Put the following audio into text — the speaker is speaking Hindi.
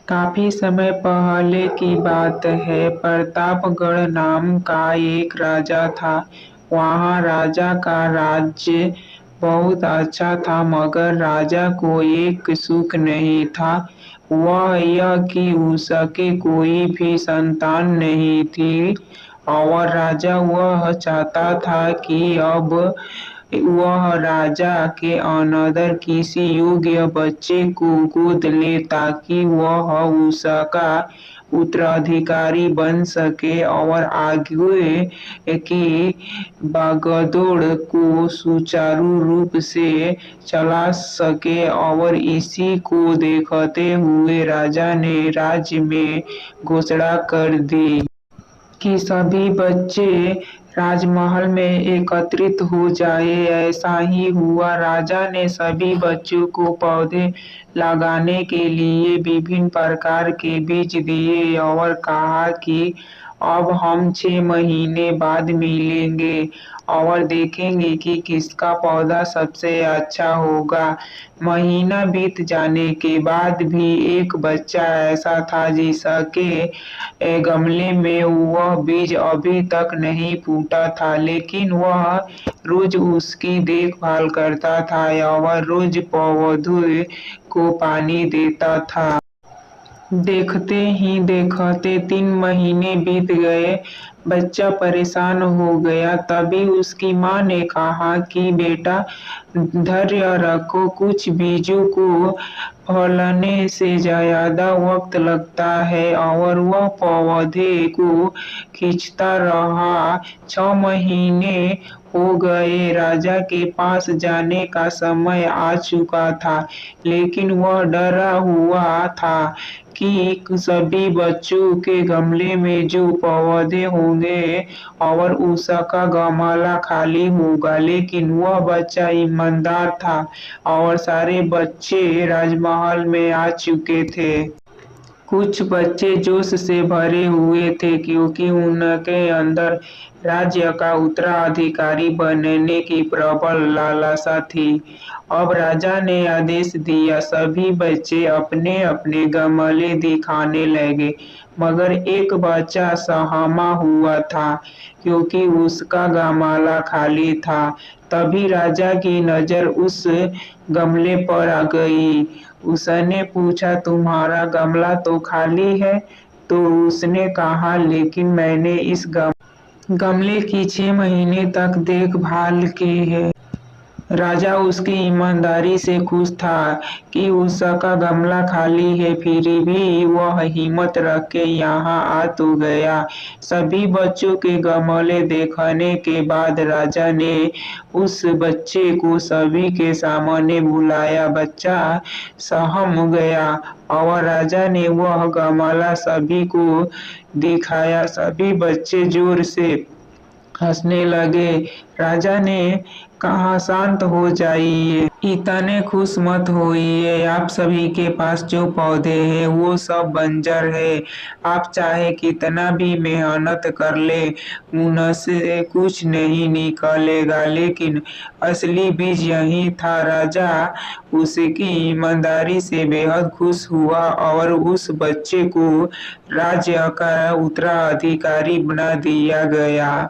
काफी समय पहले की बात है। प्रतापगढ़ नाम का एक राजा था। वहाँ राजा का राज्य बहुत अच्छा था, मगर राजा को एक सुख नहीं था। वह यह कि उसके कोई भी संतान नहीं थी और राजा वह चाहता था कि अब वह राजा के अनदर किसी योग्य बच्चे को गोद ले ताकि वह उसका उत्तराधिकारी बन सके और आगे की बागडोर को सुचारू रूप से चला सके। और इसी को देखते हुए राजा ने राज्य में घोषणा कर दी कि सभी बच्चे राजमहल में एकत्रित हो जाए। ऐसा ही हुआ। राजा ने सभी बच्चों को पौधे लगाने के लिए विभिन्न प्रकार के बीज दिए और कहा कि अब हम 6 महीने बाद मिलेंगे और देखेंगे कि किसका पौधा सबसे अच्छा होगा। महीना बीत जाने के बाद भी एक बच्चा ऐसा था जिसके गमले में वह बीज अभी तक नहीं फूटा था, लेकिन वह रोज उसकी देखभाल करता था और रोज पौधे को पानी देता था। देखते ही देखते 3 महीने बीत गए। बच्चा परेशान हो गया। तभी उसकी माँ ने कहा कि बेटा, धैर्य रखो, कुछ बीजों को फलने से ज्यादा वक्त लगता है। और वह पौधे को खींचता रहा। 6 महीने हो गए। राजा के पास जाने का समय आ चुका था, लेकिन वह डरा हुआ था कि सभी बच्चों के गमले में जो पौधे होंगे और उसका गमला खाली होगा। लेकिन वह बच्चा ईमानदार था और सारे बच्चे राजमहल में आ चुके थे। कुछ बच्चे जोश से भरे हुए थे क्योंकि उनके अंदर राज्य का उत्तराधिकारी बनने की प्रबल लालसा थी। अब राजा ने आदेश दिया, सभी बच्चे अपने अपने गमले दिखाने लगे। मगर एक बच्चा सहमा हुआ था क्योंकि उसका गमला खाली था। तभी राजा की नजर उस गमले पर आ गई। उसने पूछा, तुम्हारा गमला तो खाली है? तो उसने कहा, लेकिन मैंने इस गमले की 6 महीने तक देखभाल की है। राजा उसकी ईमानदारी से खुश था कि उसका गमला खाली है, फिर भी वह हिम्मत रख के यहाँ आ तो गया। सभी बच्चों के गमले देखने के बाद राजा ने उस बच्चे को सभी के सामने बुलाया। बच्चा सहम गया और राजा ने वह गमला सभी को दिखाया। सभी बच्चे जोर से हंसने लगे। राजा ने कहा, शांत हो जाइए, इतने खुश मत होइए। आप सभी के पास जो पौधे हैं वो सब बंजर है। आप चाहे कितना भी मेहनत कर ले, उनसे कुछ नहीं निकलेगा। लेकिन असली बीज यही था। राजा उसकी ईमानदारी से बेहद खुश हुआ और उस बच्चे को राज्य का उत्तराधिकारी बना दिया गया।